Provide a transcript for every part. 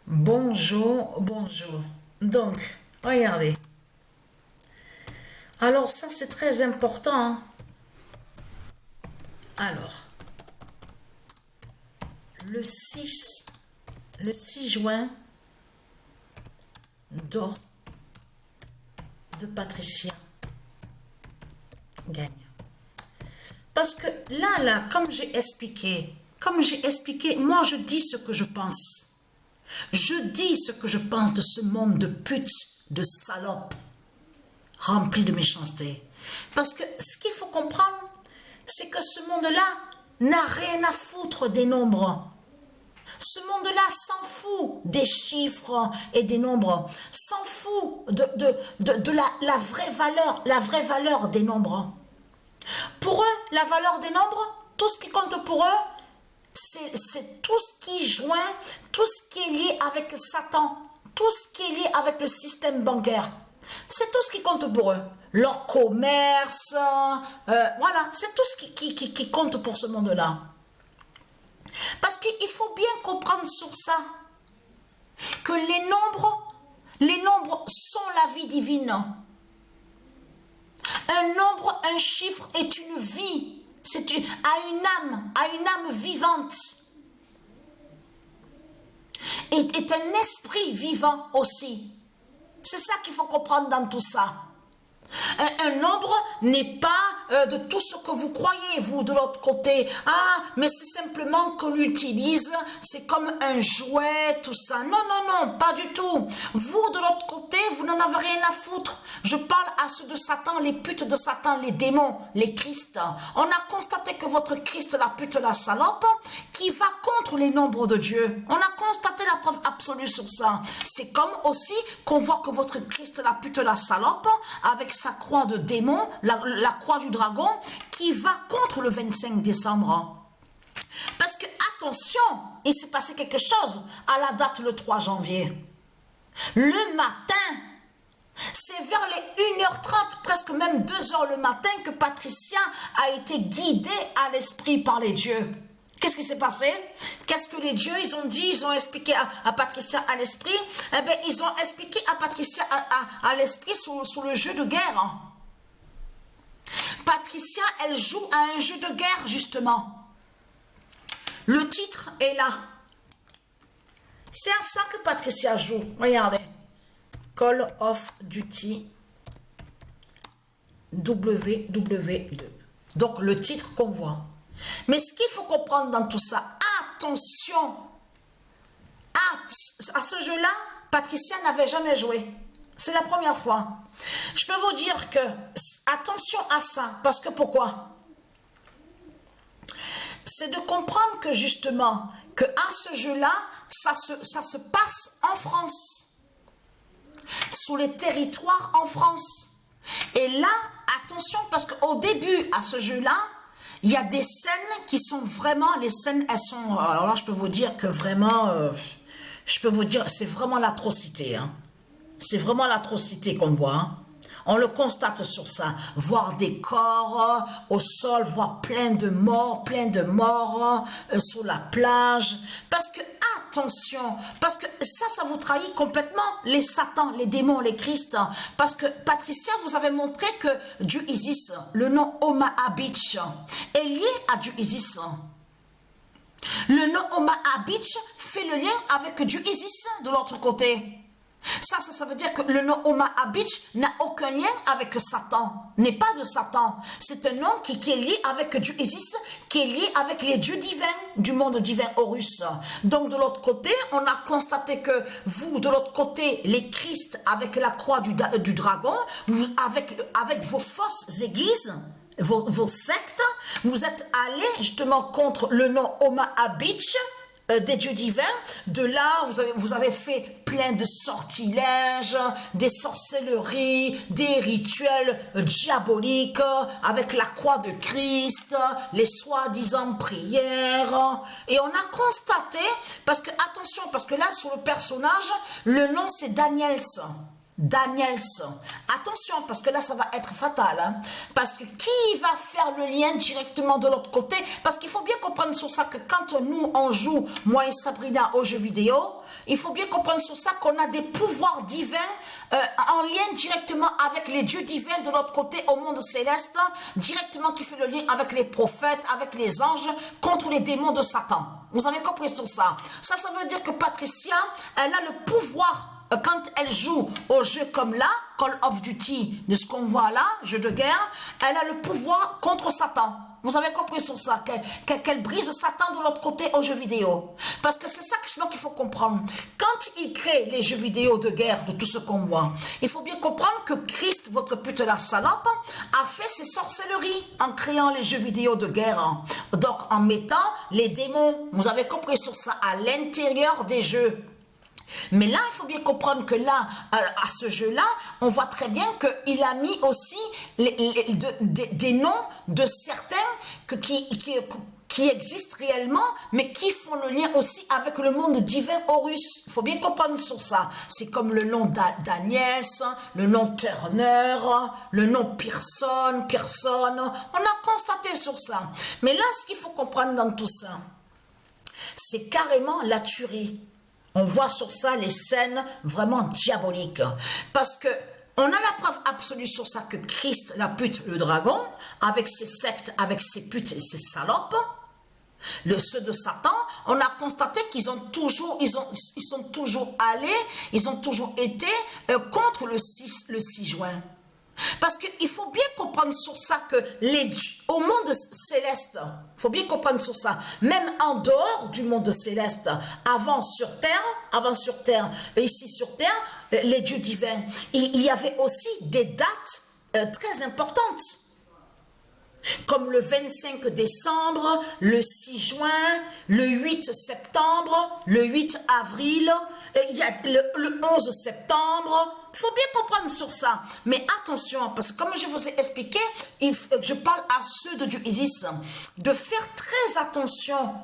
Bonjour, bonjour. Donc, regardez. Alors ça, c'est très important, hein. Alors, le 6 juin, d'or de Patricia gagne. Parce que là, comme j'ai expliqué, moi je dis ce que je pense. Je dis ce que je pense de ce monde de putes, de salopes, rempli de méchanceté. Parce que ce qu'il faut comprendre, c'est que ce monde-là n'a rien à foutre des nombres. Ce monde-là s'en fout des chiffres et des nombres, s'en fout de la vraie valeur des nombres. Pour eux, la valeur des nombres, tout ce qui compte pour eux, c'est tout ce qui joint, tout ce qui est lié avec Satan, tout ce qui est lié avec le système bancaire. C'est tout ce qui compte pour eux. Leur commerce, voilà, c'est tout ce qui compte pour ce monde-là. Parce qu'il faut bien comprendre sur ça, que les nombres sont la vie divine. Un nombre, un chiffre est une vie, a une âme vivante. Est un esprit vivant aussi. C'est ça qu'il faut comprendre dans tout ça. Un nombre n'est pas de tout ce que vous croyez, vous, de l'autre côté. Ah, mais c'est simplement qu'on l'utilise, c'est comme un jouet, tout ça. Non, non, non, pas du tout. Vous, de l'autre côté, vous n'en avez rien à foutre. Je parle à ceux de Satan, les putes de Satan, les démons, les Christ. On a constaté que votre Christ, la pute, la salope, qui va contre les nombres de Dieu. On a constaté la preuve absolue sur ça. C'est comme aussi qu'on voit que votre Christ, la pute, la salope, avec sa croix de démon, la croix du dragon, qui va contre le 25 décembre. Parce que, attention, il s'est passé quelque chose à la date le 3 janvier. Le matin, c'est vers les 1h30, presque même 2h le matin, que Patricia a été guidée à l'esprit par les dieux. Qu'est-ce qui s'est passé? Qu'est-ce que les dieux, ils ont dit, ils ont expliqué à Patricia à l'esprit? Eh bien, ils ont expliqué à Patricia à l'esprit sous le jeu de guerre. Patricia, elle joue à un jeu de guerre, justement. Le titre est là. C'est à ça que Patricia joue. Regardez. Call of Duty WW2. Donc, le titre qu'on voit. Mais ce qu'il faut comprendre dans tout ça, attention, à ce jeu-là, Patricia n'avait jamais joué. C'est la première fois. Je peux vous dire que, attention à ça, parce que pourquoi? C'est de comprendre que justement, que à ce jeu-là, ça se passe en France, sous les territoires en France. Et là, attention, parce qu'au début, à ce jeu-là, il y a des scènes qui sont vraiment, les scènes, elles sont, alors là, je peux vous dire que vraiment, je peux vous dire, c'est vraiment l'atrocité, hein. C'est vraiment l'atrocité qu'on voit, hein. On le constate sur ça, voir des corps au sol, voir plein de morts sur la plage, parce que, attention, parce que ça vous trahit complètement les satans, les démons, les Christ, parce que Patricia vous avez montré que Dieu Isis, le nom Omaha Beach, est lié à Dieu Isis. Le nom Omaha Beach fait le lien avec Dieu Isis de l'autre côté. Ça veut dire que le nom Omaha Beach n'a aucun lien avec Satan, n'est pas de Satan. C'est un nom qui est lié avec Dieu Isis, qui est lié avec les dieux divins du monde divin Horus. Donc de l'autre côté, on a constaté que vous, de l'autre côté, les Christ avec la croix du dragon, avec vos fausses églises, vos sectes, vous êtes allés justement contre le nom Omaha Beach, des dieux divins. De là, vous avez fait plein de sortilèges, des sorcelleries, des rituels diaboliques avec la croix de Christ, les soi-disant prières. Et on a constaté, parce que attention, parce que là, sur le personnage, le nom c'est Daniels. Daniels. Attention, parce que là, ça va être fatal. Hein? Parce que qui va faire le lien directement de l'autre côté? Parce qu'il faut bien comprendre sur ça que quand nous, on joue, moi et Sabrina, aux jeux vidéo, il faut bien comprendre sur ça qu'on a des pouvoirs divins en lien directement avec les dieux divins de l'autre côté au monde céleste, directement qui fait le lien avec les prophètes, avec les anges, contre les démons de Satan. Vous avez compris sur ça? Ça veut dire que Patricia, elle a le pouvoir quand elle joue au jeu comme là, Call of Duty, de ce qu'on voit là, jeu de guerre, elle a le pouvoir contre Satan. Vous avez compris sur ça, qu'elle brise Satan de l'autre côté aux jeux vidéo. Parce que c'est ça qu'il faut comprendre. Quand il crée les jeux vidéo de guerre, de tout ce qu'on voit, il faut bien comprendre que Christ, votre pute la salope, a fait ses sorcelleries en créant les jeux vidéo de guerre. Donc en mettant les démons, vous avez compris sur ça, à l'intérieur des jeux. Mais là, il faut bien comprendre que là, à ce jeu-là, on voit très bien qu'il a mis aussi des noms de certains qui existent réellement, mais qui font le lien aussi avec le monde divin Horus. Il faut bien comprendre sur ça. C'est comme le nom d'Agnès, le nom Turner, le nom Pearson. On a constaté sur ça. Mais là, ce qu'il faut comprendre dans tout ça, c'est carrément la tuerie. On voit sur ça les scènes vraiment diaboliques. Parce que on a la preuve absolue sur ça que Christ, la pute, le dragon, avec ses sectes, avec ses putes et ses salopes, ceux de Satan, on a constaté qu'ils sont toujours allés, ils ont toujours été contre le 6 juin. Parce qu'il faut bien comprendre sur ça que au monde céleste, il faut bien comprendre sur ça, même en dehors du monde céleste, avant sur terre, ici sur terre, les dieux divins, il y avait aussi des dates très importantes. Comme le 25 décembre, le 6 juin, le 8 septembre, le 8 avril, il y a le 11 septembre. Il faut bien comprendre sur ça. Mais attention, parce que comme je vous ai expliqué, je parle à ceux de Dieu Isis, de faire très attention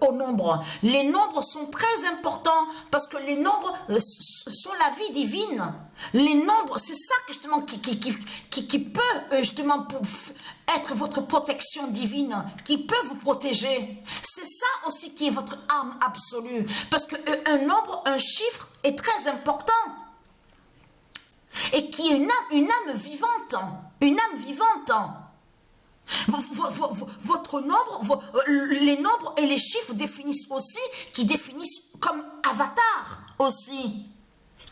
aux nombres. Les nombres sont très importants parce que les nombres sont la vie divine. Les nombres, c'est ça justement qui peut justement être votre protection divine, qui peut vous protéger. C'est ça aussi qui est votre arme absolue. Parce qu'un nombre, un chiffre est très important. Et qui est une âme vivante. Une âme vivante. Votre nombre, les nombres et les chiffres définissent aussi, qui définissent comme avatar aussi.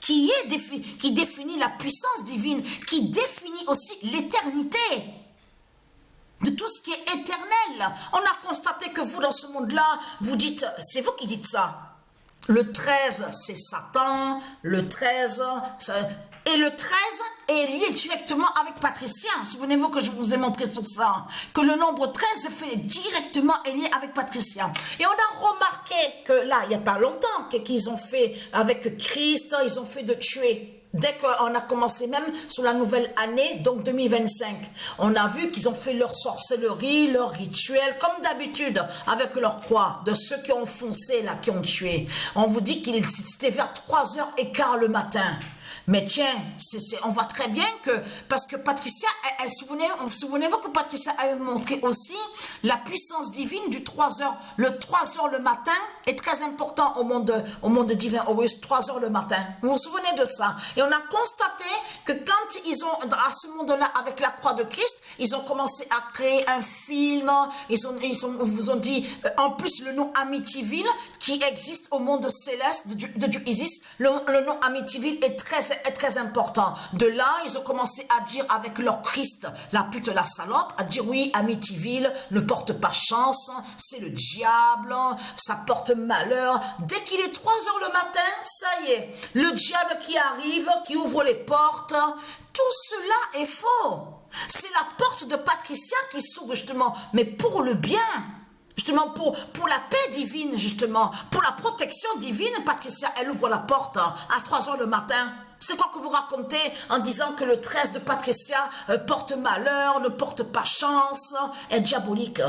Qui définit la puissance divine, qui définit aussi l'éternité. De tout ce qui est éternel. On a constaté que vous, dans ce monde-là, vous dites, c'est vous qui dites ça. Le 13, c'est Satan. Le 13, et le 13 est lié directement avec Patricia. Souvenez-vous que je vous ai montré sur ça. Que le nombre 13 fait directement lié avec Patricia. Et on a remarqué que là, il n'y a pas longtemps, qu'ils ont fait avec Christ, ils ont fait de tuer. Dès qu'on a commencé même sur la nouvelle année, donc 2025, on a vu qu'ils ont fait leur sorcellerie, leur rituel, comme d'habitude, avec leur croix, de ceux qui ont foncé là, qui ont tué. On vous dit qu'il c'était vers 3h15 le matin. Mais tiens, on voit très bien que, parce que Patricia, souvenez-vous que Patricia avait montré aussi la puissance divine du 3h. Le 3h le matin est très important au monde divin, au 3h le matin. Vous vous souvenez de ça? Et on a constaté que quand ils ont, à ce monde-là, avec la croix de Christ, ils ont commencé à créer un film, ils vous ont dit, en plus le nom Amityville, qui existe au monde céleste de Dieu Isis, le nom Amityville est très important. De là, ils ont commencé à dire avec leur Christ, la pute, la salope, à dire oui, Amityville ne porte pas chance, c'est le diable, ça porte malheur. Dès qu'il est 3h le matin, ça y est, le diable qui arrive, qui ouvre les portes, tout cela est faux. C'est la porte de Patricia qui s'ouvre justement, mais pour le bien. Justement, pour la paix divine, justement, pour la protection divine, Patricia, elle ouvre la porte à 3h le matin. C'est quoi que vous racontez en disant que le 13 de Patricia porte malheur, ne porte pas chance, est diabolique?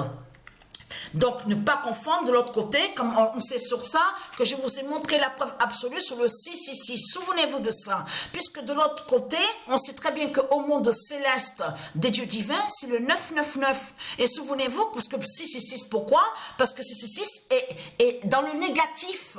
Donc, ne pas confondre de l'autre côté, comme on sait sur ça, que je vous ai montré la preuve absolue sur le 666. Souvenez-vous de ça. Puisque de l'autre côté, on sait très bien qu'au monde céleste des dieux divins, c'est le 999. Et souvenez-vous, parce que 666, pourquoi? Parce que 666 est dans le négatif.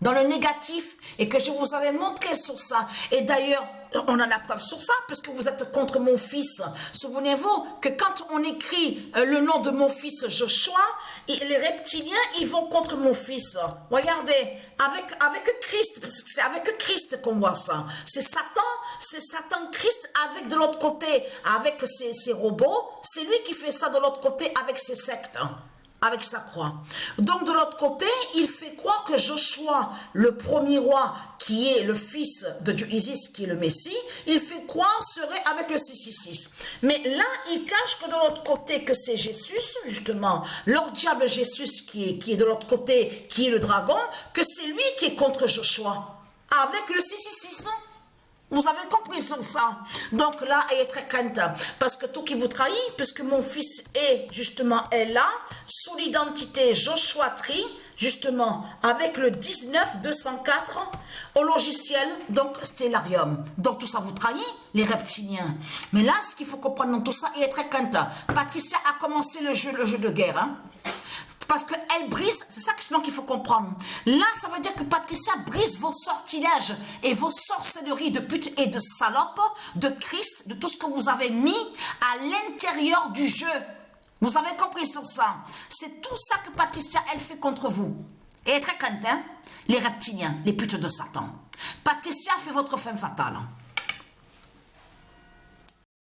Dans le négatif, et que je vous avais montré sur ça. Et d'ailleurs, on en a preuve sur ça, parce que vous êtes contre mon fils. Souvenez-vous que quand on écrit le nom de mon fils Joshua, les reptiliens, ils vont contre mon fils. Regardez, avec Christ, parce que c'est avec Christ qu'on voit ça. C'est Satan Christ avec de l'autre côté, avec ses robots. C'est lui qui fait ça de l'autre côté avec ses sectes. Avec sa croix. Donc de l'autre côté, il fait croire que Joshua, le premier roi, qui est le fils de Dieu Isis, qui est le Messie, il fait croire serait avec le 666. Mais là, il cache que de l'autre côté, que c'est Jésus, justement, leur diable Jésus qui est de l'autre côté, qui est le dragon, que c'est lui qui est contre Joshua, avec le 666. Vous avez compris sur ça. Donc là, elle est très crainte. Parce que tout qui vous trahit, puisque mon fils est là, sous l'identité Joshua Tree, justement, avec le 19204 au logiciel, donc Stellarium. Donc tout ça vous trahit, les reptiliens. Mais là, ce qu'il faut comprendre dans tout ça, elle est très crainte. Patricia a commencé le jeu de guerre. Hein. Parce qu'elle brise, c'est ça qu'il faut comprendre. Là, ça veut dire que Patricia brise vos sortilèges et vos sorcelleries de pute et de salope, de Christ, de tout ce que vous avez mis à l'intérieur du jeu. Vous avez compris sur ça. C'est tout ça que Patricia, elle fait contre vous. Et elle est très crainte, hein, les reptiliens, les putes de Satan. Patricia fait votre fin fatale.